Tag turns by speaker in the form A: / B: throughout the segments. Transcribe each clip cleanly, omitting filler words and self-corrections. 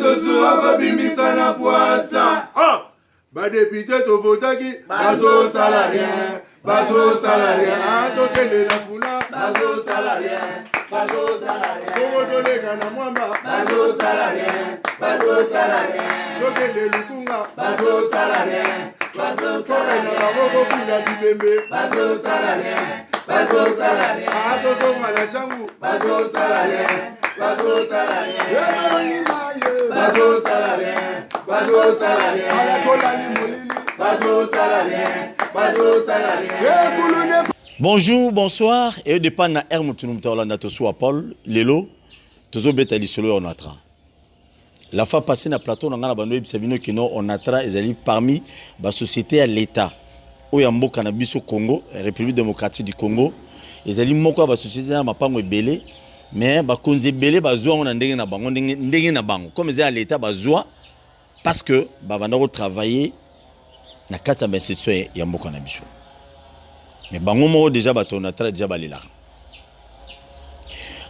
A: Susuaka Bimisa na Poissa. Ba député to votaki, bazo salarien. Bazo salarien, tokende na funa. Bazo salarien, bazo salarien. Kongo tolega na mwamba. Bazo salarien, bazo salarien. Tokende lukunga. Bazo salarien, bazo salarien. Na baboko kuna bibembe. Bazo salarien, bazo salarien. Atotonga na changu. Bazo salarien, bazo salarien. Bazo salarien, bazo salarien. Alakolani molili. Bazo salarien, bazo salarien.
B: Bonjour, bonsoir. Et de pan na Hermutunumta Olanda Tosua Paul, Lelo, Tozo Betali Solo Onatra. La fois passée na plateau, on a bando ibsabino kino Onatra ezali parmi la société à l'État. Oyambo cannabis au Congo, République démocratique du Congo. Ezali moko ba société na mapango ebele, mais ba konze belé ba zoa on ndenge na bango ndenge na bango. Comme c'est à l'État ba zoa parce que ba bandako travailler na kata ba institution ya moko cannabis. Mais bango moko déjà ba Onatra déjà balela.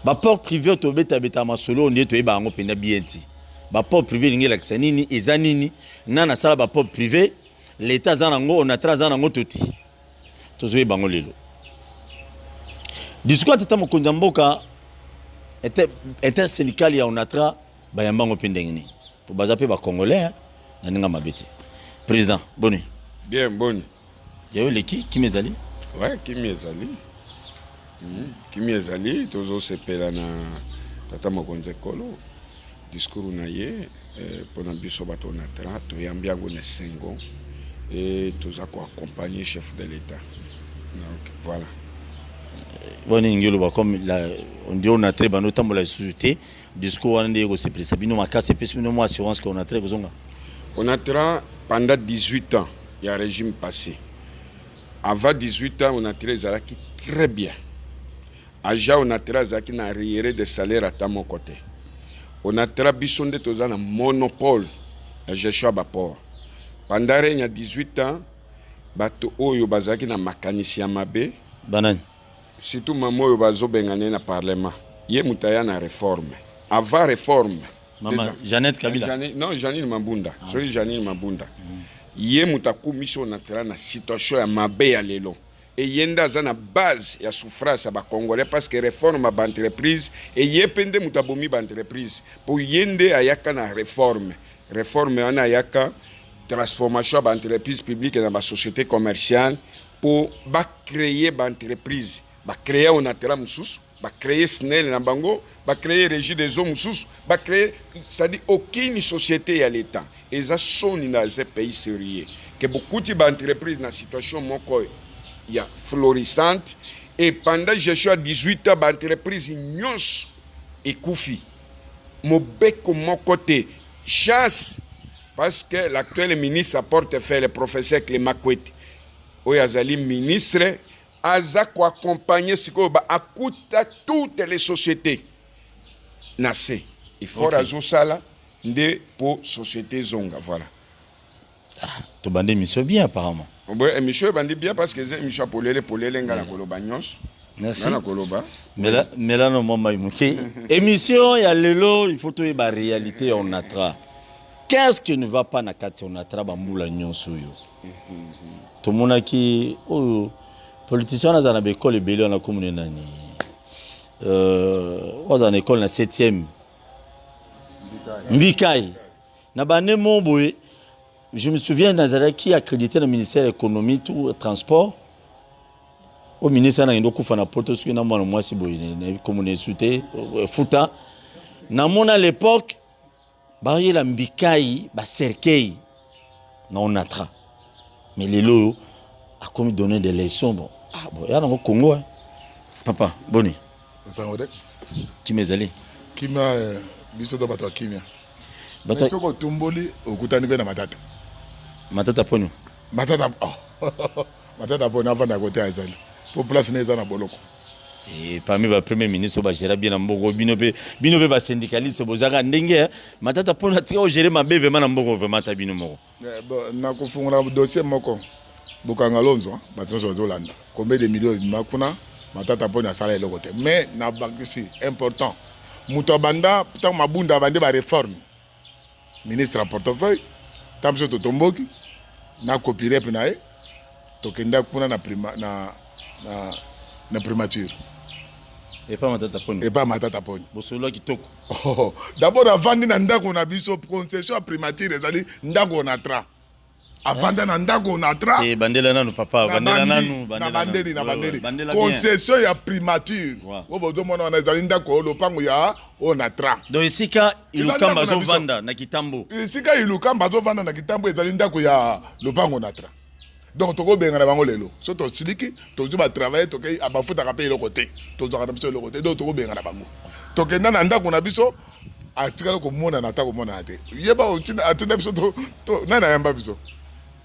B: Ba port privé to beta masolo on est ba bango pena bienti. Ba port privé ngela ksanini ezanini nana sala ba port privé l'État zanango Onatra zanango toti. Tozoe bango lelo. Discours tata mokonza mboka était syndical ya Onatra ba yambango pendengini. Pour bazape ba congolais na ninga mabeti. Président, boni.
C: Bien, boni.
B: Yayo leki kimezali?
C: Ouais, kimezali. Kimezali tozo sepela na tata mokonza kolo. Discours na ye pona biso bato Onatra to yambiango ne sengo et toza ko accompagner chef de l'État. Donc voilà.
B: Boni ngelo comme la on dit Onatra bano tambola société discours wana ndeko sepela sabino makase pesino mo assurance qu'on a très besoin.
C: Onatra pendant 18 ans, il y a un régime passé. Avant 18 ans, Onatra ezalaki très bien. Aja Onatra ezalaki na arriéré de salaire à mon côté. Onatra bisonde tozana monopole ya gestion ba port. Pendant il y a 18 ans, bato oyo bazaki na makanisi ya mabe
B: Banane.
C: surtout mamo oyo bazobengane na parlement. Ye mutaya na réforme. Avant réforme.
B: Maman Jeannette Kabila.
C: Non, Janine Mabunda. Soy Janine Mabunda. Ye mutaku mission Onatra na situation ya mabe ya lelo. Et yenda zana base ya souffrance à ba congolais parce que réforme ba entreprise et yepende mutabomi ba entreprise pour yende ayaka na réforme wana ayaka transformation ba entreprise publique dans ba société commerciale pour ba créer ba entreprise ba créer Onatra mususu ba créer SNEL na bango ba créer régie des eaux mususu ba créer c'est-à-dire aucune société à l'état et ça sonne dans ces pays sérieux que beaucoup de ba entreprise na situation moko ya florissante et pendant gestion à 18 ans l'entreprise nyos et koufi mobeko mon côté chasse parce que l'actuel ministre à portefeuille le professeur Clément Kwete oyazali ministre azako accompagner siko ba akuta toutes les sociétés nassé il faut razo sala nde pour société zonga voilà
B: To bande mission bien apparemment.
C: Oui, monsieur bandi bien parce que c'est monsieur Polele ngala koloba nyos.
B: Merci.
C: Ngala koloba.
B: Mais là non mama imuki. Émission ya lelo, il faut trouver la réalité Onatra. Qu'est-ce qui ne va pas na kati Onatra bambula nyonso yo. To monaki politicien na zana école ebele na commune nani. Oza na école na 7e. Mbikai. Na bane momboye. Je me souviens Nazaré qui a accrédité dans le ministère de l'économie, tout transport. Au ministère na ndo kufa na poto sur na mwana mwasi boye comme on est souté futa. Na mona à l'époque ba yela mbikai ba cercueil na Onatra. Mais les lots a comme donné des leçons bon. Ah bon, ya na Congo. Papa, boni.
D: Ça va
B: Qui m'ezali?
D: Qui m'a biso do bato kimia.
B: Bato
D: soko tumboli okutani be na matata.
B: Matata ponu.
D: Matata matata ponu avant na côté azali. Pour place neza na boloko.
B: Et parmi les premiers ministres ba gérer bien mbongo binobe ba syndicaliste bozaka ndenge matata ponu trio gérer mabe vraiment na mbongo vraiment ta bino moko.
D: Na ko fungula dossier moko. Bokanga lonzo bato zo Zolanda. Combien de millions makuna matata ponu asala eloko te. Mais na bakisi important. Mutabanda putain mabunda bande ba réforme. ministre à portefeuille tam so totomboki na copie pe na ye tokenda kuna na primature
B: et pas matata poni
D: et pas matata poni
B: bosolo kitoko
D: d'abord avandi na ndako na biso concession à primature ezali ndako na tra avanda na ndako na tra
B: et bandela nanu papa bandela nanu
D: na bandeli concession ya primature obozo mona na ezali ndako lopango ya na tra
B: donc isika ilukamba zo vanda na kitambo
D: isika ilukamba zo vanda na kitambo ezali ndako ya lopango na tra donc toko benga na bango lelo so to siliki to zuba travailler to ke abafuta ka payer le côté to zo kana biso le côté donc toko benga na bango to kenda na ndako na biso atikala ko mona na ta ko mona ate yeba otina atuna biso to na yamba biso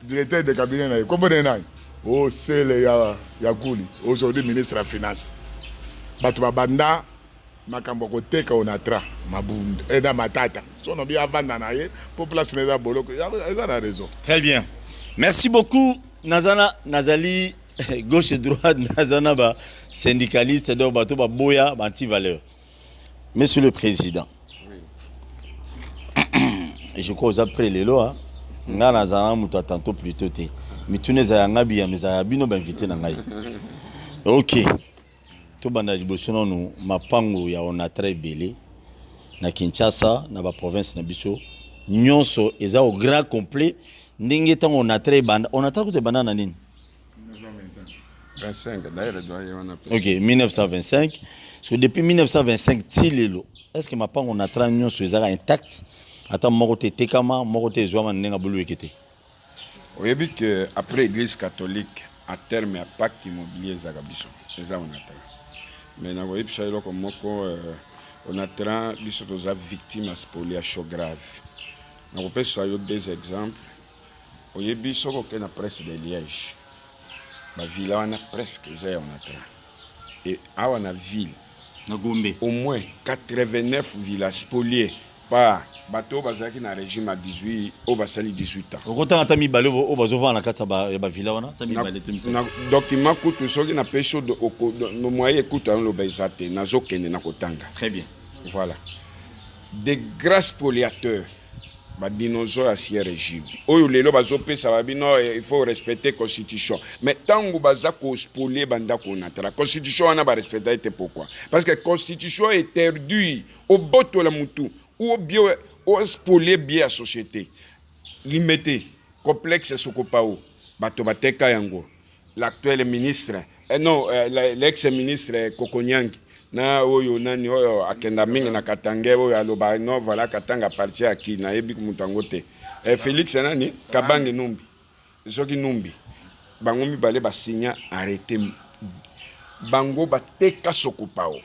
D: directeur de cabinet na kombo nani oh c'est le ya kuli aujourd'hui ministre de finance batu babanda makambo ko teka onatra mabunda et na matata so no bi avanda na ye population eza boloko eza na raison.
B: Très bien, merci beaucoup. Nazali gauche et droite nazana ba syndicaliste donc bato ba boya ba anti valeur. Monsieur le président, je crois que après les lois nga nazana muto tantôt plus tôt te mituneza ya ngabi ya meza bino ba invité na ngai. OK. To banda liboso nonu mapango ya onatra ebele na Kinshasa na ba province na biso nyonso eza au grand complet. Ndenge tango onatra banda onatra kote banda na nini
C: 25 d'ailleurs
B: OK 1925 so depuis 1925 tilelo est-ce que mapango onatra nyonso ezaka intact ata moko te tekama moko te ezwa manenga bulu ekete.
C: Oyebi que après l'église catholique à terme ya pacte immobilier za biso eza onatra mais na oyebi chailo comme moko onatra biso toza victime à spoliation grave na kopesa yo deux exemples. Oyebi soko ke na presse de Liège ba ville wana presque eza onatra et awa na ville
B: na Gombe
C: au moins 89 villas spoliées par bateau bazaki na régime à 18 au basali 18 ans.
B: Okota ata mibale o bazova na kata ba villa wana ata mibale temisa.
C: Na document kutu soki na pecho de no moyen kutu an lo bezate na zokene na kotanga.
B: Très bien.
C: Voilà. Des grands spoliateurs ba dinosaures ancien régime. Oyo lelo bazopesa babino il faut respecter constitution. Mais tango bazako spolier banda konatra. Constitution wana ba respecter te pourquoi? Parce que constitution est interdit au boto la mutu ou bien au spolier bien la société. Limité complexe sokopao bato bateka yango. L'actuel ministre l'ex-ministre Kokonyangi na oyo nani oyo akenda mingi na Katange oyo aloba no voilà Katanga parti aki na yebi kumutango te Félix nani Kabange Numbi soki Numbi bango mibale ba signa arrêté bango bateka sokopao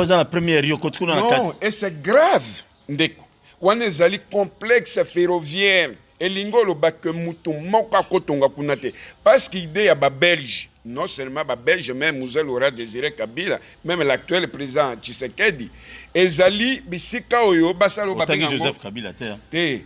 B: za la première yo kotukuna na kati.
C: Non et c'est grave ndeko wana ezali complexe ferroviaire elingo loba que mutu moko akotonga kuna te parce qu'idée ya ba Belge non seulement ba Belge même Mouzel aura désiré Kabila même l'actuel président Tshisekedi ezali bisika oyo basalo ba benga
B: Joseph Kabila
C: te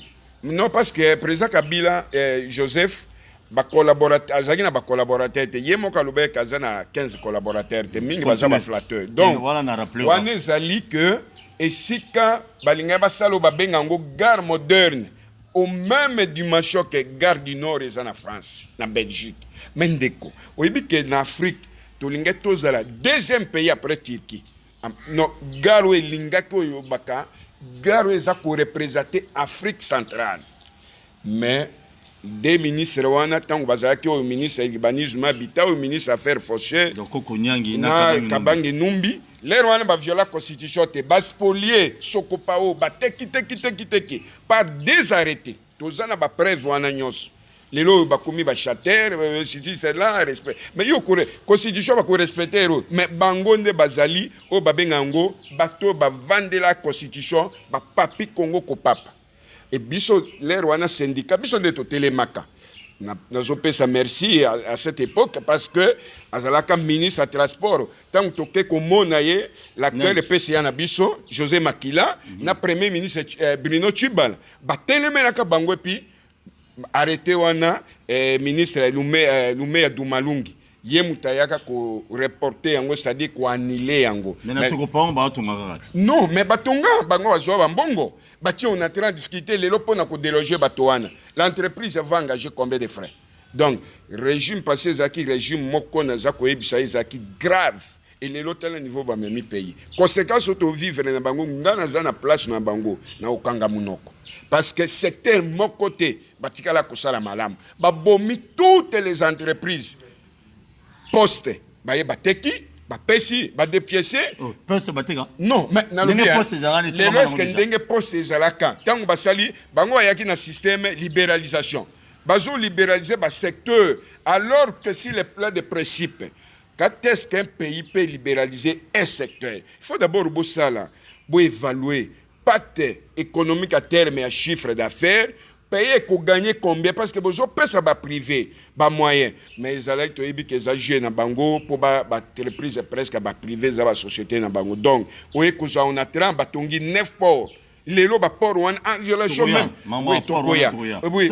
C: non parce que président Kabila Joseph ba collaborateur azaki na ba collaborateur te yemo kalobe kazana 15 collaborateurs te mingi baza ba flatteur donc wana ezali que esika balinga basalo ba benga ngo gare moderne au même dimension que gare du Nord et en France, en Belgique. Mendeko. Oyebi que en Afrique, tolinga tozala deuxième pays après Turquie. No gare et linga ko yobaka, gare eza ko représenter Afrique centrale. Mais des ministres wana tango bazaki au ministre urbanisme habitat au ministre affaires foncières
B: donc Kokonyangi
C: na Kabange Numbi les wana ba viola constitution te bas spolier sokopao ba teki par des arrêtés tozana ba preuve wana nyos lelo ba komi ba chater c'est là respect mais yo ko constitution ba ko respecter mais bangonde bazali o ba bengango bato ba vendre la constitution ba papi Congo ko papa. Et biso l'air wana syndicat biso de telemaka na zopesa merci à cette époque parce que azalaka ministre à transport tant que komona ye l'actuel PCA na biso José Makila na premier ministre Bruno Tshibala ba telemelaka bango puis arrêté wana ministre Lumé Dumalungi ye mutayaka ko reporter yango c'est-à-dire ko annuler yango.
B: Mais soko pa ba tunga.
C: Non, mais batonga bango bazwa bambongo. Bati on a en difficulté lelo pona ko déloger batoana. L'entreprise va engager combien de frais? Donc régime passé zaki régime moko na zako ebisa zaki grave. Et les lots niveau ba memi pays. Conséquence auto vivre na bango ngana za na place na bango na okanga munoko. Parce que secteur mon côté batikala kosala malam. Ba bomi toutes les entreprises poste ba ye bateki ba pesi ba dépiécer.
B: Poste bateka.
C: Non, mais na le
B: poste ezalani.
C: Les lorsque ndenge poste ezalaka tango basali bango yaki na système libéralisation. Bazo libéraliser ba secteur alors que si les plans de principe. Quand est-ce qu'un pays peut libéraliser un secteur? Il faut d'abord évaluer pacte économique à terme et à chiffre d'affaires, payer pour gagner combien, parce que vous avez ça privé, bas moyen. Mais ils allaient te dire que ça gêne dans bango pour entreprise presque privé dans la société dans bango. Donc, on a 9 ports. Lelo ba port wan en violation même. Oui, tokoya. Oui,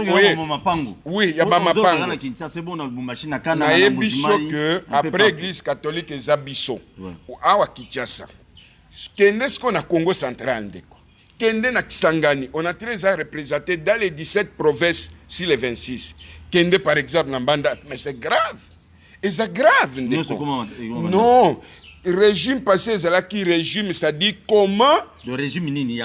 C: oui, ya ba mapango. Na yebiso que après église catholique eza biso. Awa Kinshasa. Kende ce qu'on a Congo central ndeko. Kende na Kisangani, on a 13 ans représentés dans les 17 provinces sur les 26. Kende par exemple na Mbanda, mais c'est grave. Et c'est grave ndeko. Non. Régime passé, c'est là qui régime, c'est-à-dire comment.
B: Le régime nini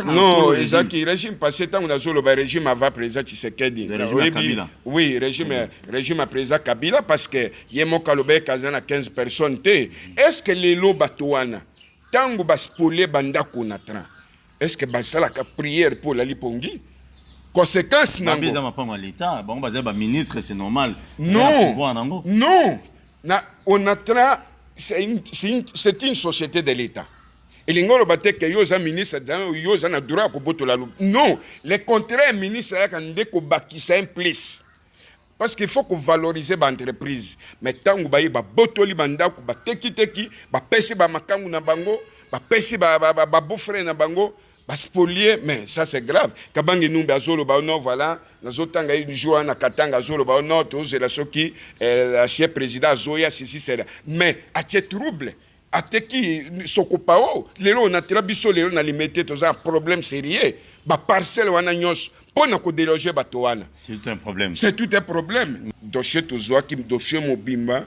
C: non, c'est qui régime passé, tant on a joué le régime avant président Tshisekedi.
B: Le régime Kabila.
C: Oui, régime à président Kabila parce que Yemo Kalobe Kazana 15 personnes. Est-ce que les lots batouana, tant que baspolé banda konatra, est-ce que basala ka prière pour la lipongi? Conséquence
B: n'a pas l'État, bon bah ministre c'est normal.
C: Non, non, on a c'est une société de l'État. Et les gens qui ont un ministre, ils ont un droit à la loupe. Non, le contraire, ministre, c'est un plus. Parce qu'il faut valoriser l'entreprise. Mais tant que vous avez botoli bandaku, teki, pesi makangu na bango, pesi beau-frère na bango, spolier, mais ça c'est grave. Kabangi numba zolo ba no voilà, nazotanga une joie na katanga zolo ba no to c'est la soki la chef président Zoya si c'est. Mais a te trouble. A te qui sokopao, lelo na trabiso lelo na limité to un problème sérieux. Ba parcelle wana nyos pona ko déloger bato wana.
B: C'est un problème.
C: C'est tout un problème. Dossier to zoa qui dossier mobimba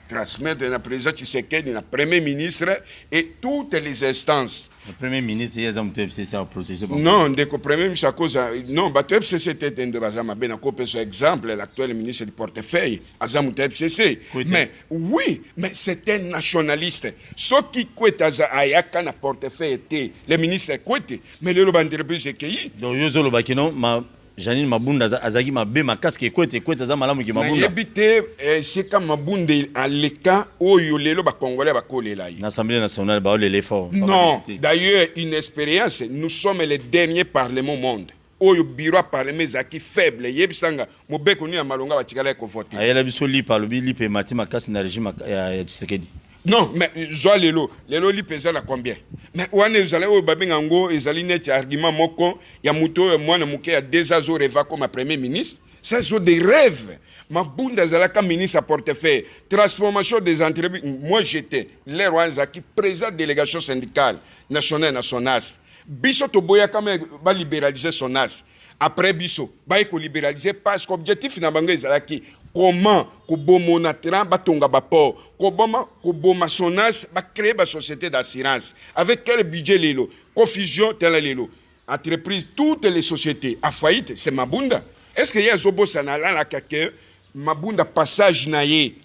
C: transmettre na président Tshisekedi na premier ministre et toutes les instances.
B: Le premier ministre il a FCC à protéger.
C: Non, dès que premier ministre à cause non, bato FCC était de bazama ben ko par exemple l'actuel ministre du portefeuille Azam FCC. Mais oui, mais c'est un nationaliste. Ce qui kweta za ayaka na portefeuille était le ministre kwete, mais le entreprise qui
B: donc yozo lo bakino ma Janine Mabunda azagi mabe makaske kwete za malamu ki Mabunda.
C: Yebite c'est comme Mabunda à l'état oyo lelo ba congolais ba kolela yi.
B: L'Assemblée nationale ba l'effort.
C: Non, d'ailleurs une expérience, nous sommes les derniers parlements au monde. Oyo bureau parlement zaki faible yebisanga mobeko ni amalonga batikala ko voter.
B: Ayela biso li par le li pe mati makasi na régime ya Tshisekedi.
C: Non, mais Zoa Lelo li pesa la combien? Mais ouane uzale o babingango ezali net argument moko ya muto mwana muke ya 2 ans reva comme premier ministre. Ça sont des rêves. Mabunda zalaka ministre à portefeuille, transformation des entreprises. Moi j'étais l'Erwan Zaki président de délégation syndicale nationale nationale. Biso toboya quand même va libéraliser son as. Après biso, ba ko libéraliser parce qu'objectif na bango ezalaki comment ko bomona terrain batonga ba port, ko boma sonas ba créer ba société d'assurance avec quel budget lelo, confusion tel lelo. Entreprise toutes les sociétés à faillite, c'est Mabunda. Est-ce qu'il y a zobo sana la kake Mabunda passage naie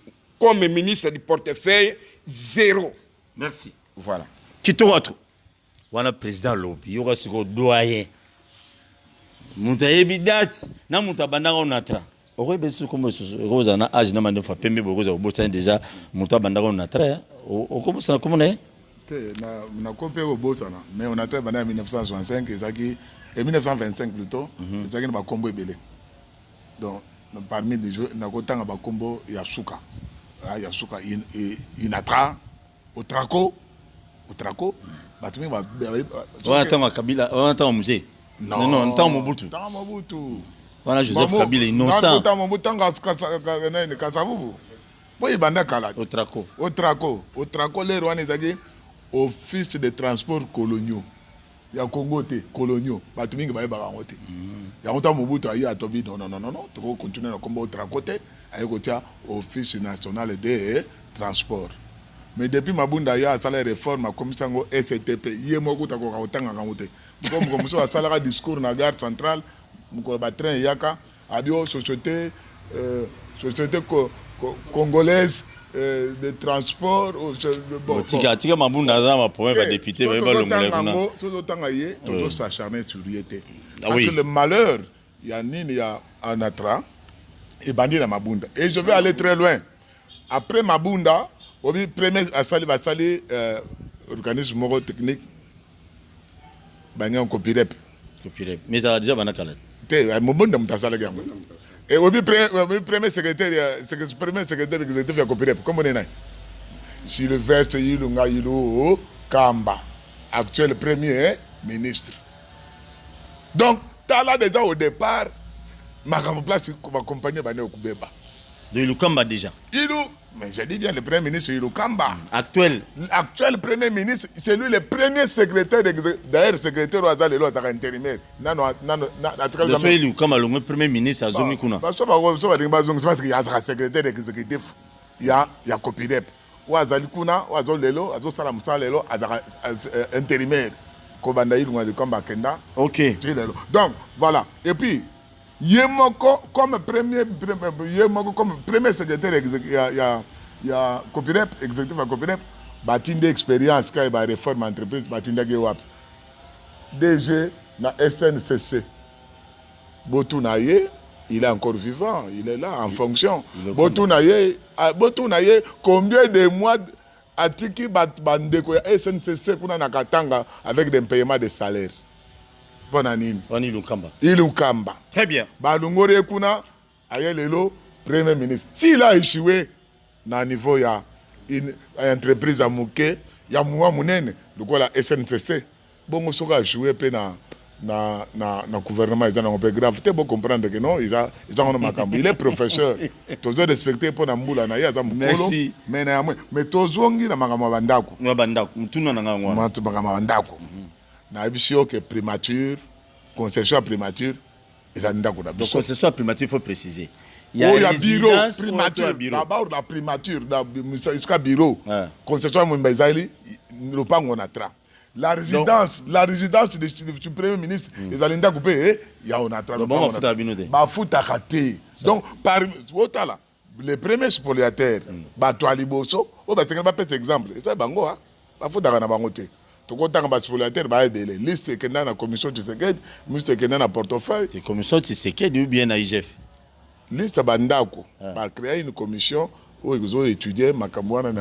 C: comme ministre du portefeuille zéro.
B: Merci.
C: Voilà.
B: Kitowatu. Wana président lobi, yoga siko doyen. Muta ebidat na muta bandanga onatra. Ore besu comme roza na âge na mandefa pembe boza obotsa déjà muta bandanga onatra. O comme ça comment est?
D: Na copé obosana, mais on a été en 1965 et ça qui en 1925 plutôt, ça qui na combo ebele. Donc parmi les jeux na kotanga ba combo ya suka. Ya suka inatra au traco batumi ba
B: on attend Kabila, on attend musée. Non, non, tant Mobutu.
D: Tant Mobutu.
B: Voilà Joseph Kabila innocent.
D: Tant Mobutu kasavubu. po ibanda kala
B: Au Traco.
D: au traco les rwanda ezaki office de transport coloniaux ya Congo te coloniaux bato mingi bayebaka yango te yango ntango Mobutu aye atobi non toko continue na kombo au traco te aye kotia office national de transport. Mais depuis Mabunda ya asala réforme akomisa yango STP ye moko takoka kotangaka yango te moko mosusu asalaka discours na gare centrale mokolo batrain eyaka abio société congolaise de transport
B: tika Mabunda aza ma premier ba député ba longolé kuna
D: sozotanga ye toujours s'acharner sur ye te parce que le malheur ya nini ya Onatra ebandi na Mabunda et je vais aller très loin après Mabunda obi premier basali organisme moko technique banyan copirep
B: mais ça a déjà banakala
D: te Mabunda mutasala yango et obi premier secrétaire exécutif ya copirep comme on est Sylvestre Ilunga Ilu Kamba actuel premier ministre. Donc tala déjà au départ ma place comme accompagné bane okubeba
B: de Ilukamba déjà
D: mais je dis bien le premier ministre Ilukamba
B: actuel
D: premier ministre, c'est lui le premier secrétaire d'ailleurs secrétaire au Azal et l'autre intérimaire
B: de ce Ilukamba le premier ministre azongi kuna
D: so parce qu'il y a un secrétaire exécutif il y a Copirep ou Azali kuna ou Azol lelo Azol sala musala lelo intérimaire kobanda Ilunga de Kamba Kenda.
B: OK
D: Donc voilà et puis Yemoko comme premier secrétaire il y a Copirep exécutif à Copirep batinde expérience quand il va réforme entreprise batinde gewap DG na SNCC Botunaye il est encore vivant il est là en fonction Botunaye combien de mois atiki bandeko ya SNCC kuna na Katanga avec des paiements de salaire. Bonanine. Ilukamba.
B: Très bien.
D: Balungore kuna ayelelo premier ministre. S'il a échoué na niveau ya une entreprise à Mouké, ya mwa munene, donc la SNCC. Bongo soka échoué pe na gouvernement ils ont un peu grave. Tu peux comprendre que non, ils ont makambo. Il est professeur. Toujours respecté pour na mbula na ya za mukolo. Mais tozongi na makambo bandako.
B: Bandako, mutuna na ngwa.
D: Makambo bandako. Na bisio que primature concession primature
B: donc concession primature il faut préciser
D: il y a bureau primature d'abord la primature jusqu'à bureau concession mbezali le pango Onatra la résidence du premier ministre ils allaient couper il y a Onatra ba futa kate donc par otala les premiers spoliataires bato aliboso o ba senga ba pèse exemple ça bango ba futa kana bango te tokotanga baspoliataire baebele liste kenda na commission Tshisekedi liste kenda na portefeuille
B: la commission Tshisekedi ou bien na IGF
D: liste bandako ba créer une commission où ils ont étudié makamwana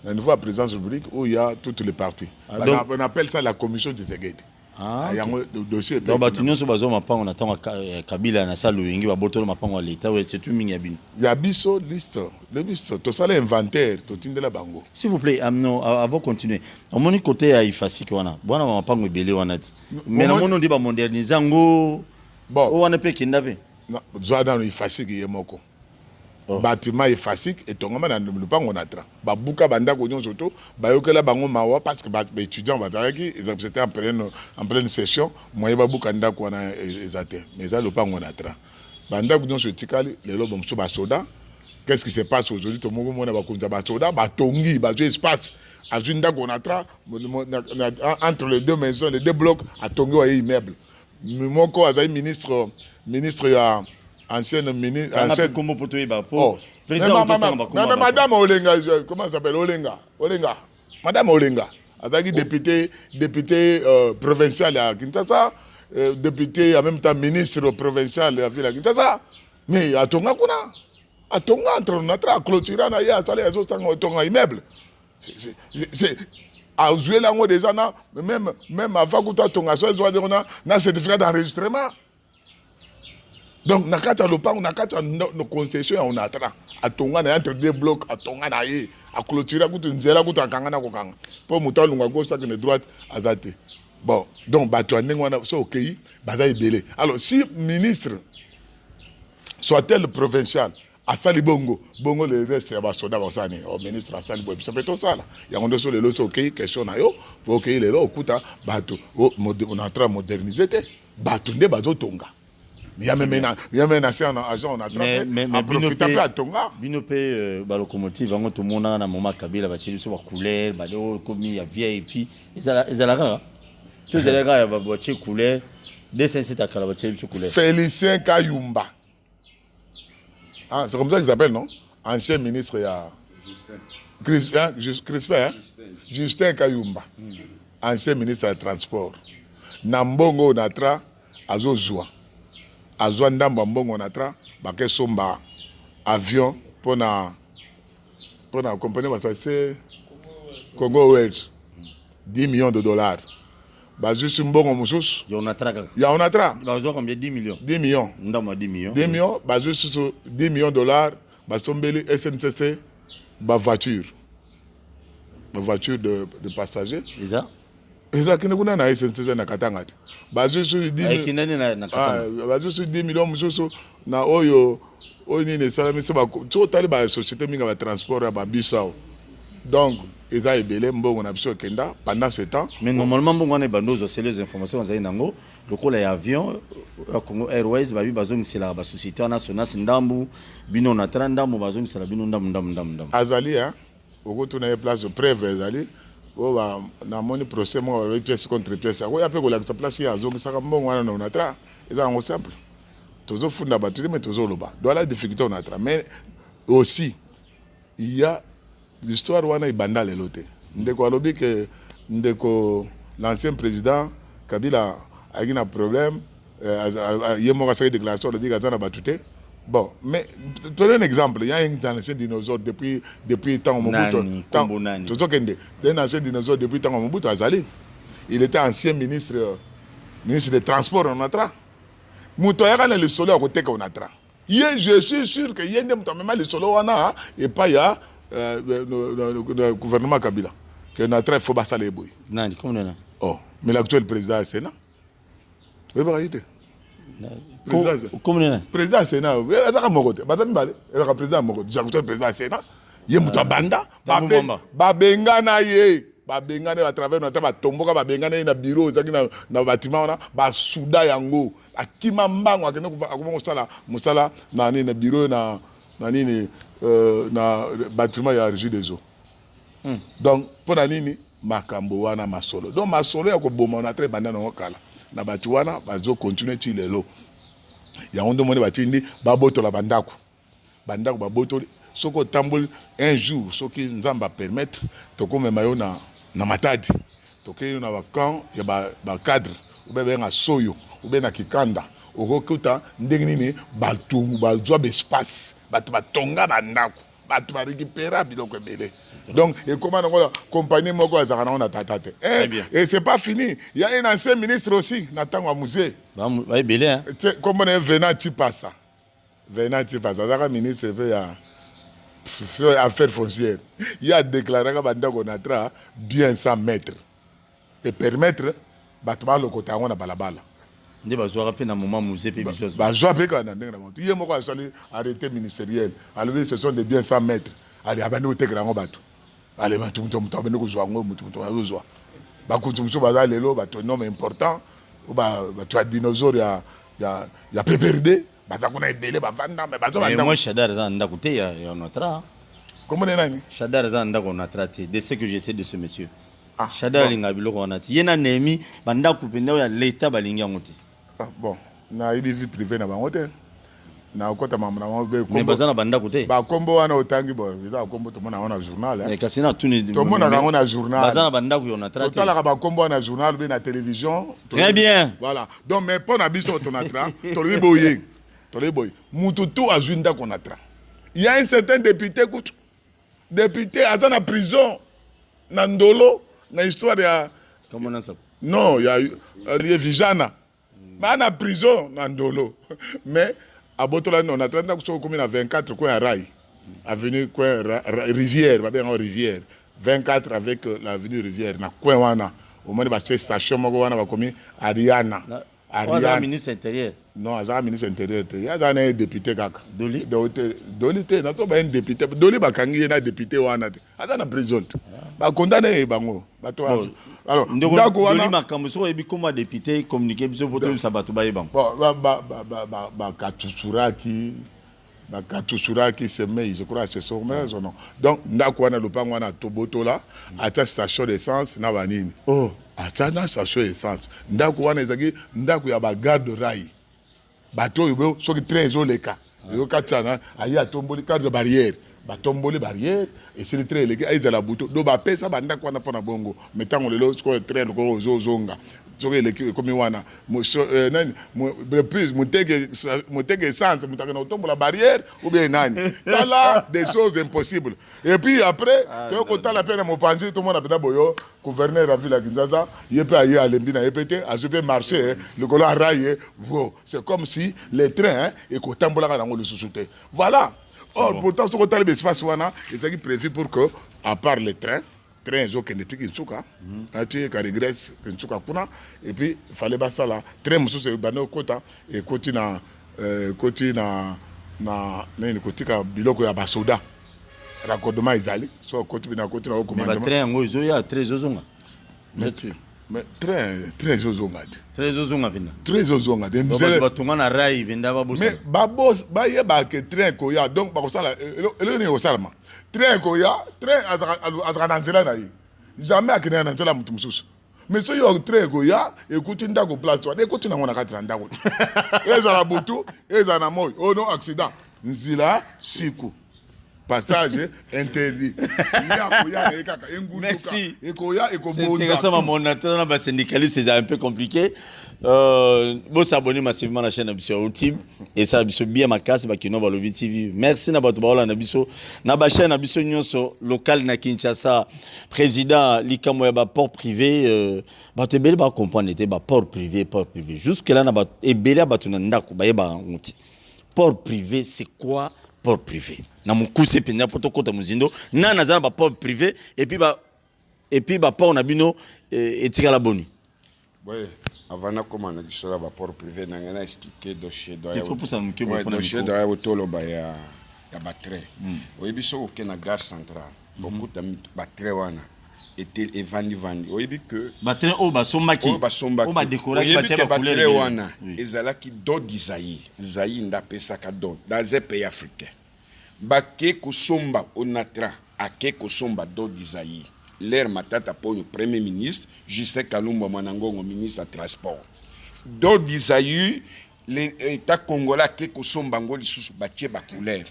D: na niveau à présidence publique où il y a toutes les parties on appelle ça la commission Tshisekedi il y a un dossier
B: donc batunyo so bazo mapango na tango Kabila na salo yingi ba botolo mapango l'état c'est tout mingi abino
D: ya biso liste le liste to sala inventaire to tindela bango
B: s'il vous plaît avant continuer on moni côté ya ifasiki wana bwana mapango ebele wana ti mais na mono ndi ba moderniser ngo bon wana pe kinda pe
D: zwana ifasiki yemoko bâtiment efasik etongama na lupango Onatra babuka bandako nyonso to bayokela bango mawa parce que ba étudiants bazalaki c'était en pleine session moye babuka ndako wana ezate mais ça lupango Onatra bandako nyonso etikali lelo bomso ba soda qu'est-ce qui se passe aujourd'hui to moko mona bakonza ba soda batongi bazo espace azwi ndako Onatra entre les deux maisons les deux blocs atongi wa immeuble moko azali ministre ya ancienne ministre ancienne mais madame Olenga comment ça s'appelle Olenga madame Olenga azaki député provincial à Kinshasa député en même temps ministre provincial à ville à Kinshasa mais atonga kuna atonga entre Onatra clôturer na ya sala yazo sanga atonga immeuble c'est a joué là ngo déjà na même avant que toi tonga so zo na certificat d'enregistrement. Donc, nakata lopango nakata no concession ya Onatra atonga na entre deux blocs atonga na ye a clôturer kutu nzela kutu akanga na kokanga po mutalunga gauche à droite azate bon donc bato ndengwana so okay baza ebele alors si ministre soit-elle provincial asali bongo le reste ya basoda basani au ministre asali boye ça peut tout ça là ya ngondo so le loto OK question na yo pour OK le lo okuta bato on a tra moderniser te bato nde bazotonga il y a même un agent on a tra mais profiter peu atonga
B: bino pe ba locomotive ngo to mona na moma Kabila ba tshili so ba couleur ba do komi ya vieille et puis ezala rara tous les gars ba boîtier couleur dessin c'est à kala ba tshili so couleur
D: Félicien Kayumba. Ah, c'est comme ça qu'ils appellent, non? Ancien ministre, il y a Crispin, Justin Kayumba, ancien ministre des Transports. Nambongo Natra, Azozua. Azwa Ndamba Mbongo Natra, Baké Somba, avion pour la compagnie, c'est Congo Wells, 10 millions de dollars. Juste Mbongo Moussous.
B: Il y en a tra.
D: Il y en a tra.
B: Bazo combien 10 millions.
D: 10 millions.
B: Ndama 10 millions.
D: 10 millions, juste 10 millions de dollars, Basombeli SNCC, voiture. Voiture de passagers.
B: Et ça?
D: Et ça, qui n'est pas SNCC na Katanga. Juste 10 millions. Ah, juste 10 millions, Moussous, na Oyo, Oyo, Salami, c'est la société de transport à Babissao. Donc, ils ont ébélé Mbongo na biso Kenda pendant ce temps.
B: Mais normalement, Mbongo na bandozo, c'est les informations on a nango. Le coup là avion, Congo Airways, babi bazong c'est la société on a Sonas Ndambu, bino na Trandambu bazong c'est la bino ndam.
D: Azali hein, au retour na place de preuve Azali, o ba na moni procès mo avec pièce contre pièce. O ya pe ko la place ya azong saka Mbongo wana na tra, eza ngo simple. Tozo funda batu mais tozo loba. Doit la difficulté on a tra, mais aussi il y a l'histoire wana ibanda lelo te ndeko alobi que ndeko l'ancien président Kabila a eu un problème il moko asaki déclaration alobi kaza na batute bon mais prenez un exemple il y a un ancien dinosaure depuis temps Mobutu tozokende un ancien dinosaure depuis temps Mobutu azali il était ancien ministre des transports on atra muto yakana le solo akoteka on atra je suis sûr que yende muto même le solo wana et pas ya le gouvernement Kabila que notre il faut passer les bouilles.
B: Non, comment on a?
D: Oh, mais l'actuel président du Sénat. Oui, bah il était.
B: Comment on a?
D: Président du Sénat. Oui, ça comme côté. Bah t'as mis balé. Le président mon côté. L'actuel président du Sénat. Il muta banda. Babengana ye. Babengana à travers notre batomboka babengana na bureau zaki na bâtiment na ba souda yango. Akima mbango akene ko sala musala na ni na bureau na nini na bâtiment ya régie des eaux. Donc pour nini makambo wana masolo. Donc masolo ya ko boma na très banda na kala. Na batu wana bazo continuer ti lelo. Ya ondo moni batindi baboto la bandako. Bandako baboto soko tambol un jour soki nzamba permettre to ko mema yo na matadi. To ke na bakan ya ba cadre ou bien na soyo ou bien na kikanda. Okokuta ndenge nini batungu bazwa espace batu batonga bandako batu ba récupérer biloko ebele donc et comment la compagnie moko azaka na tatate et c'est pas fini il y a un ancien ministre aussi na tango musée
B: ba ebele hein
D: comment on Venant Tipasa azaka ministre fait ya affaires foncières il a déclaré que bandako na tra bien 100 mètres et permettre batu ba lokota ngo na balabala.
B: Ndi bazwa pe na moment musée pe biso
D: bazwa pe kana ndenge na il moko asali arrêté ministériel alors ce sont des biens 100 mètres allez abandi otekela ngo bato allez bato muto abandi ko zwa ngo muto azwa bakutu muso bazali lelo bato nom important ba bato dinosaure ya PPRD baza kuna ebele bavanda mais bazo banda
B: moi Shadar za ndako te ya notre
D: comment nani
B: Shadar za ndako na traité de ce que je sais de ce monsieur Shadar linga biloko wana ti yena nemi banda kupenda ya l'état balingi yango te.
D: Bon, na il vie privée na bango te na okota mama na be
B: kombo bazana banda kote
D: ba kombo wana otangi bo biza kombo to mona wana journal
B: eh kasi na tuni
D: to mona ka wana journal
B: bazana banda ko na traité
D: to tala ka ba kombo wana journal be na télévision
B: très bien
D: voilà donc mais pour na biso to na tra to le boy mutu to azunda ko na tra il y a un certain député à la prison na ndolo na histoire ya
B: comment on ça
D: non il y a vijana mais en prison na ndolo mais à Botola on a 30 ans comme na 24 coin rail avenue coin rivière ba bien rivière 24 avec l'avenue rivière na coin wana au moins ba station moko wana ba komi Ariana
B: Ariane ministre intérieur.
D: Non, aza ministre intérieur te. Ya za na député kaka.
B: Doli.
D: Doli te na so ba député. Doli ba kangi na député wana te. Aza na prison. Ba condamné bango. Ba to alors
B: ndako wana Doli makambo so ebi comme député communiquer biso voto sabato ba yebang.
D: Bon ba katusuraki semei, je crois c'est son nom. Donc ndako wana lopango wana toboto là, acha station d'essence na banini. Oh, acha na station d'essence. Ndako wana ezaki ndako ya ba garde rail. Bato yo soki train ezoleka. Yo katana ayi atomboli carte de barrière. Batomboli barrière et c'est le train leka ezala buto. Do ba pesa ba ndako wana pona bongo. Metango lelo ko train ko ozonga. Soki eleki komi wana nani plus moteke essence mutaka na otombola barrière ou bien nani tala des choses impossibles et puis après to ko tala pena mopanzi to mona pena boyo gouverneur la ville à Kinshasa yepe aye alembi na yepete azupe marché le colo raillé c'est comme si les trains et ko tambola kana ngolo susute voilà. Or pourtant ce ko tala espace wana c'est prévu pour que à part les trains train zo kenetiki nsuka ati ka regresse nsuka kuna et puis fallait pas ça là train mususu bano kota et koti na nini kotika biloko ya basoda raccordement izali so koti bina koti na commandement
B: mais train ngo zo ya trésor
D: mais train zo zonga
B: bina
D: trésor zonga de
B: nous batunga na rai benda ba bossa
D: mais ba boss ba yeba ke train ko ya donc ba ko sala ele ni osalma train ko ya train azaka nzela na yi jamais akina na nzela mutu mususu mais so yo train ko ya ekuti ndako place wa ekuti na ngona katira ndako eza la butu eza na moyo oh non accident nzila siku passage interdit.
B: Merci. C'est mon attendant syndicaliste, c'est un peu compliqué. Bon, s'abonner massivement à la chaîne Abisso Ultime et ça Abisso bien ma casse qui nous va le TV. Merci na bato baola na Abisso na ba chaîne Abisso nyonso local na Kinshasa président Likamoya ba port privé bato bele ba comprendre était ba port privé jusque là na ba ebele bato na ndako ba yeba nguti. Port privé c'est quoi? Port privé. Na mukuse penya poto kota muzindo na nazana ba port privé et puis ba port na bino etika la boni.
C: Ouais, avant na komana kisola ba port privé na ngana expliquer dossier doya.
B: Il faut pour ça nous que
C: ba dossier doya otolo ba ya batre. Oui biso au na gare centrale. Beaucoup de batre wana était evandi oyebi que
B: batre o ba sombaki o ba décorer ba tia ba couleur
C: wana ezalaki do dizayi nda pesa ka do dans un pays africain bake ko somba onatra ake ko somba do dizayi l'air matata pour le premier ministre Justin Kalumba Mwanangongo ministre de transport do dizayi l'état congolais ake ko somba ngoli susu ba tia ba couleur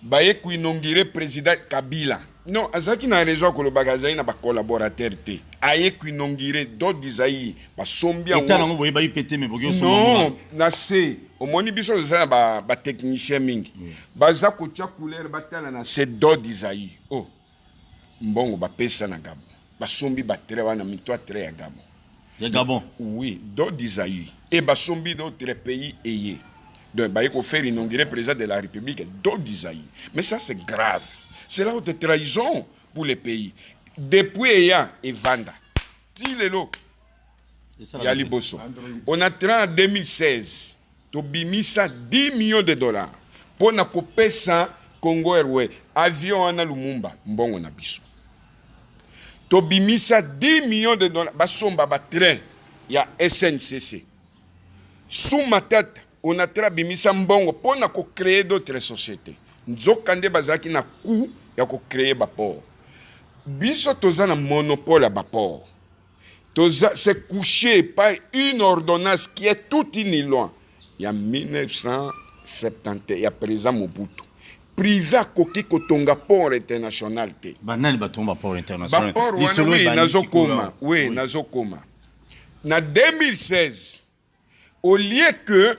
C: baye ku inongire président Kabila. Non, azaki na raison que le bagazai na ba collaborateur te. Aye ku inongire do dizayi ba sombia ngo.
B: Etala ngo boye ba ipete me boyo somba.
C: Non, na se omoni biso za ba technicien mingi. Baza ko tia couleur batala na se do dizayi. Oh. Mbongo ba pesa na Gabon. Ba sombi ba tere wana mitwa tere ya Gabon.
B: Ya Gabon.
C: Oui, do dizayi. Et ba sombi d'autres pays eye. Donc, il faut faire inaugurer le président de la République d'autres disaïs. Mais ça, c'est grave. C'est là où de trahison pour les pays. Depuis Eya et Vanda, Tilelo, Yali Bosso, on a train en 2016, tu bimisa 10 millions de dollars pour na couper ça Congo Airways, avion en Lumumba, mbongo na biso. Tu bimisa 10 millions de dollars, basomba ba train, ya SNCC. Sous ma tête, on a trabimisa mbongo pour na ko créer d'autres sociétés. Nzokande bazaki na coup ya ko créer ba port. Biso toza na monopole à ba port. Toza c'est couché par une ordonnance qui est toute une loi. Il y a 1970, il y a président Mobutu. Privé koki kotonga port international te.
B: Banani batonga port international.
C: Ba port wana oui nazokoma. Oui, nazokoma. Na 2016 au lieu que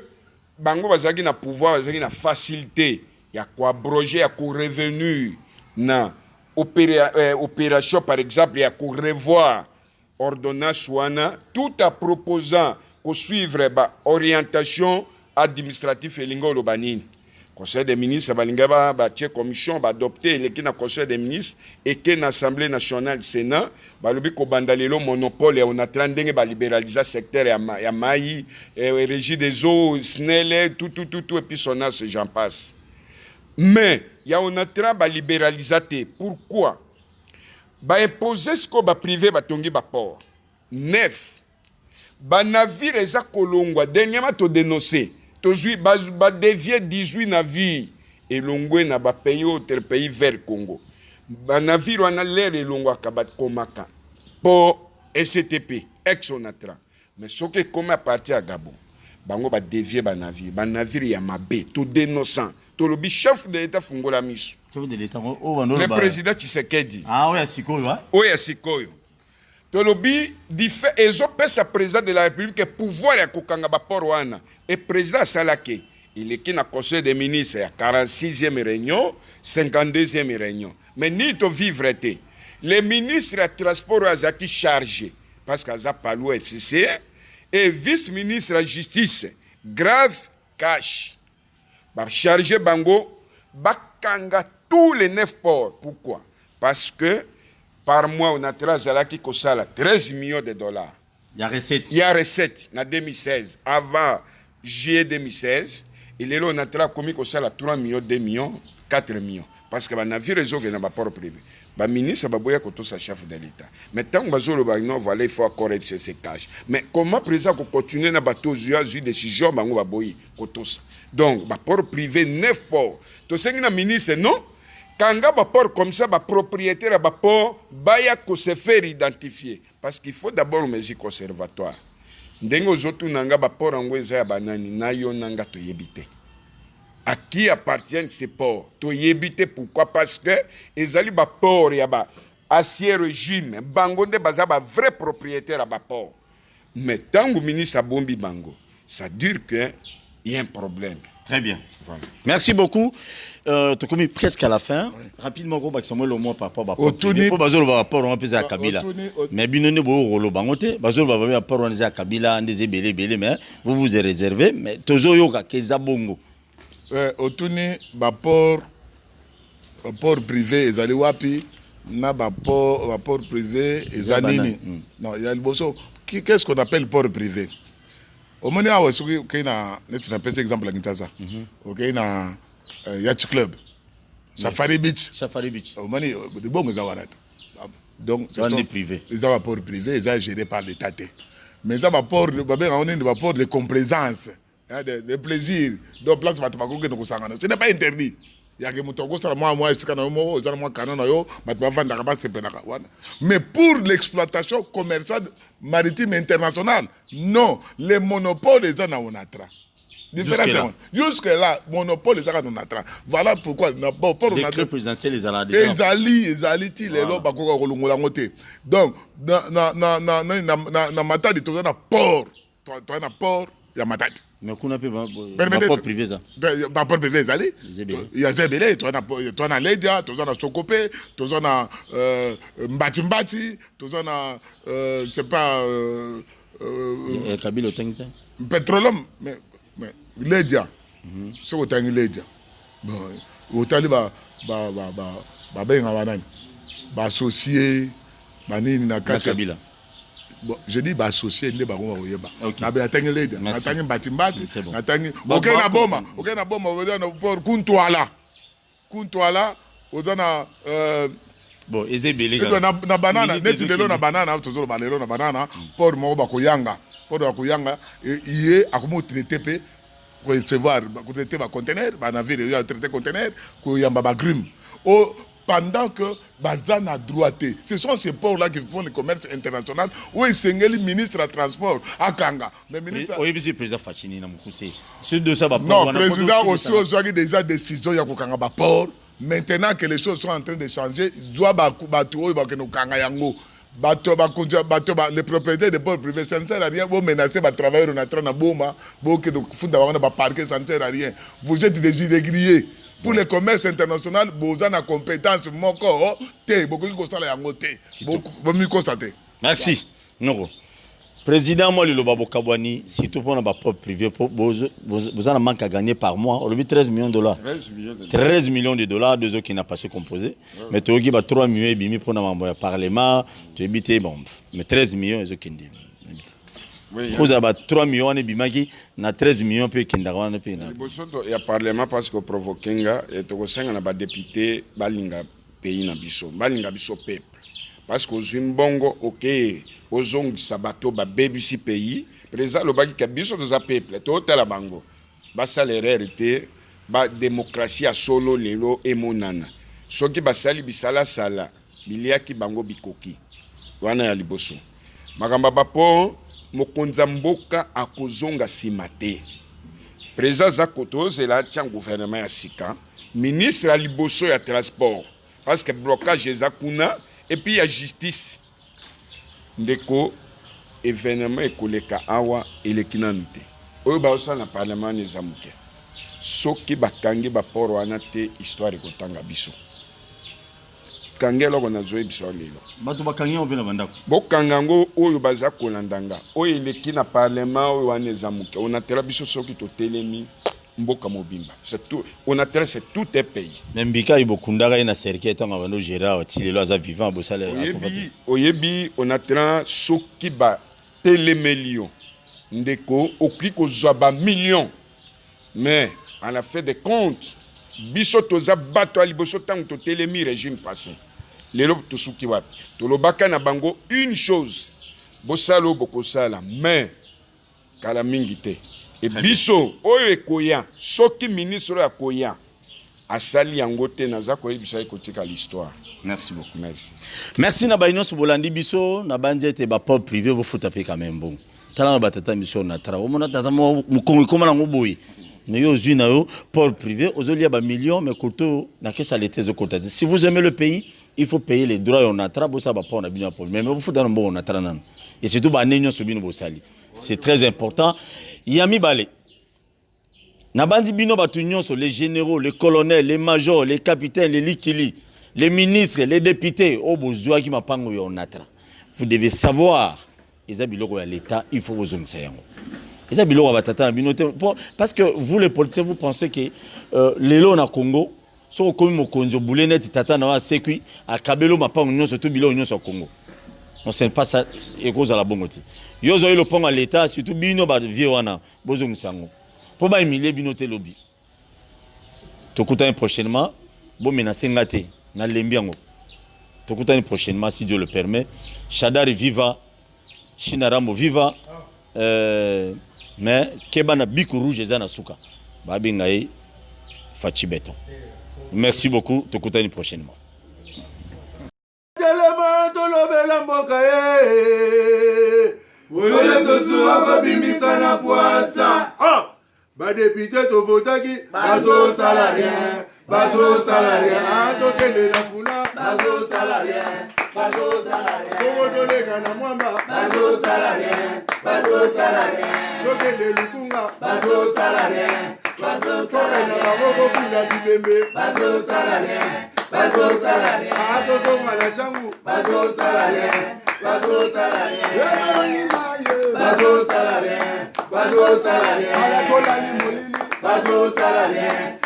C: bango bazaki na pouvoir bazaki na facilité ya ko abroger ya ko revenu na opération par exemple ya ko revoir ordonnance wana tout en proposant ko suivre ba orientation administrative elingo lobanini Conseil des ministres, balingaba batie commission ba adopter les qui na Conseil des ministres et qui na Assemblée nationale Sénat, balobi ko bandalelo monopole on a trandenge ba libéraliser secteur ya mai, régie des eaux, SNEL, tout et puis SONAS j'en passe. Mais il y a on a tra ba libéraliser. Pourquoi? Ba imposer ce ko ba privé ba tongi ba port. 9. Ba navire eza kolongwa dernièrement to dénoncer. Tozui ba dévier 18 navires et longwe na ba pays autre pays vers Congo. Ba navire wana l'air et longwa kabat komaka pour STP ex-Onatra. Mais ce qui comme à partir à Gabon. Bango ba dévier ba navire ya mabe to dénonçant. To le chef de l'état fungola miso.
B: Chef de l'état
C: le président Tshisekedi.
B: Ah oui, Sikoyo hein.
C: Oui, Sikoyo. Tolobi dit fait ezopesa président de la République pouvoir ya kokanga ba porwana et président Salake il est qui na conseil des ministres à 46e réunion 52e réunion mais ni to vivre été les ministres à transport azaki chargé parce qu'aza palou FCC et vice-ministre à justice grave cash ba chargé bango bakanga tous les 9 ports. Pourquoi? Parce que par mois, on a 13 millions de dollars.
B: Il y a recette.
C: Il y a recette en 2016. Avant juillet 2016, il est là, on a commis 3 millions, 2 millions, 4 millions. Parce que on a vu réseau qui n'a pas port privé. Le ministre va boire que sa chef de l'État. Mais tant que voilà, il faut accorder ces cash. Mais comment président continue à bateau jouer décision, on va boire ça. Donc, le port privé 9 ports. Tu sais que le ministre non. Quand un port comme ça, le propriétaire de port va se faire identifier. Parce qu'il faut d'abord une mesure conservatoire. Ndengo zotu nanga port angweza ya banani na yo nanga to yebite. À qui appartiennent ces ports? To yebite pourquoi? Parce que ezali ba port ya ba ancien régime bangonde baza ba vrai propriétaire à ba port. Mais tant que ministre a bombi bango, ça dure que il y a un problème.
B: Très bien.
C: Voilà.
B: Merci beaucoup. Tu as commis presque à la fin. Oui. Rapidement, on va Samuel au moins par rapport à Kabila. Bazolo va rapport on va à Kabila. Mais binone bo rolo bangote, Bazolo va rapport on à Kabila, on des belé mais vous vous êtes réservé mais tozo yoka keza bongo.
D: Otuni ba port privé ezali wapi na ba port privé ezanini. Non, il y a le bosso. Qu'est-ce qu'on appelle port privé? Au moment où on a un exemple à Kinshasa, OK na Yacht Club, Safari Beach. Au moment où de bon donc
B: c'est privé.
D: Ils ont un port privé, ils sont gérés par l'État. Mais ils ont un port de complaisance, de plaisir. Donc place ce n'est pas interdit. Mais pour l'exploitation commerciale maritime internationale, non, les monopoles des gens on attra. Différemment. Jusque-là, monopole les gens on attra. Voilà pourquoi
B: le décret présidentiel les a
D: déjà. Donc, na matadi tu as port, tu as port, il y a matadi.
B: Mais qu'on a pas port privé ça.
D: Pas port privé ça allez. Il y a Zebele, tu as Ledia, tu as Sokope, tu as Mbati, tu as je sais pas
B: Kabila Tengta.
D: Petroleum mais Ledia. C'est au temps Ledia. Bon, au temps ba benga banani. Ba associé banini na
B: Kabila.
D: Bon, je dis associé ne ba ko yeba. Na ba tangi Ledia, na tangi Mbati, na tangi OK na bomba na pour Kuntwala. Ozana
B: bon, ezebele
D: na banana, neti lelo na banana, tozolo balelo na banana, pour mo ba koyanga. Pour ba koyanga iye akumu TTP pour recevoir pour traiter ba conteneur, ba navire ya traiter conteneur, ko yamba ba grim. Pendant que Bazan a droité. Ce sont ces ports-là qui font le commerce international. Où est le ministre des Transports à Kanga. Le ministre.
B: Oui, mais c'est le président Fachini. Non,
D: le président aussi a déjà décision de Kanga port. Maintenant que les choses sont en train de changer, il doit les propriétaires des ports privés, ça ne sert à rien. Vous menacez les travailleurs en train de bomba, vous parquer, ça ne sert à rien. Vous êtes des irréguliers. Pour le commerce international, vous avez une compétence.
B: Merci. Noro. Président, moi, le Loba Kabwani, surtout pour notre propre privé, vous en manque à gagner par mois. On a mis 13 millions de dollars. 13 millions de dollars, deux autres qui n'ont pas se composé. Mais tu as 3 millions et demi pour le Parlement. Tu as évité, bon, mais 13 millions, ils ont qui vous avez 3 millions et demi, na 13 millions puis qui n'ont pas.
C: Il y a Parlement parce que provoquenga et tu as des députés, balinga pays na biso, balinga biso peuple. Parce que Zimbongo, ok, ozong sabato ba BBC pays, président le baki kabiso de za peuple, to tala bango. Ba salaire été, ba démocratie a solo lelo et monana. Soki ba sali bisala sala, bilia ki bango bikoki. Wana ya liboso. Magamba bapo mokonza mboka akozonga simate. Président Zakoto zela tchang gouvernement ya sika, ministre a liboso ya transport. Parce que blocage des akuna et puis il y a justice. Ndeko événement ekoleka awa elekinanute. Oyo ba osa na parlement ne zamuke. Soki bakangi ba poro wana te histoire ekotanga biso. Kangelo kona zoe biso lelo.
B: Bato bakangi obela bandako.
C: Bokangango oyo baza kolandanga. Oyo eleki na parlement oyo wana zamuke. On a tela biso soki to telemi. Mboka mobimba. C'est tout. On a traversé tout un pays.
B: Membika ibokundaka ina serikali tanga bano Gérard Tilelo aza vivant bosala.
C: Oyebi on a traversé soki ba télémillions. Ndeko okiko zaba millions. Mais à la fin des comptes, biso toza bato aliboso tango to télémi régime passé. Lelo to suki wapi. To lobaka na bango une chose. Bosalo bokosala mais kala mingi te. Et biso oyo ekoya soki ministre ya koya asali yango te naza koyebisa ekotika l'histoire.
B: Merci beaucoup.
C: Merci.
B: Merci na baino bolandi biso na banzete ba pop privé bo futa pe quand même bon. Tala na batata mission na tra. O mona tata mo mukongo koma na ngoboyi. Ne yo zui na yo pop privé ozolia ba millions mais koto na kesa l'été zo kota. Si vous aimez le pays, il faut payer les droits on a tra bo sa ba pa on a bien pour mais vous futa na bon on a tra nan. Et surtout ba nenyo so bino bo sali. C'est très important. Yami Balé. Nabandi bino batunyon sur les généraux, les colonels, les majors, les capitaines, les likili, les ministres, les députés. Oh bozoa qui m'apango yo natra. Vous devez savoir, Isabiloko à l'État, il faut vous onseyango. Isabiloko batata binote parce que vous les politiciens vous pensez que les lots na Congo sont comme mokonzo boulenet tata na wa sekui a kabelo mapango nyon surtout bilo nyon sur Congo. On sait pas ça et cause à la bongoti. Yo zo le pont à l'État surtout bino ba vieux wana bozong sango. Pour ba humilier bino te lobby. Tokuta prochainement bo menacer ngate na lembiango. Tokuta prochainement si Dieu le permet. Shadari viva, Shinarambo viva. Mais kebana biku rouge ezana suka. Ba bingaye fachi beton. Merci beaucoup, tokuta prochainement.
A: Tolobela mboka Ole tosuwa kobimisa na poasa Ba député to votaki bazo salarien bazo salarien tokende na funa bazo salarien Komo tolega na mwamba bazo salarien tokende lukunga bazo salarien na maboko kuna bibembe bazo salarien Ato mala changu bazo salarien ala tola ni molili bazo salarien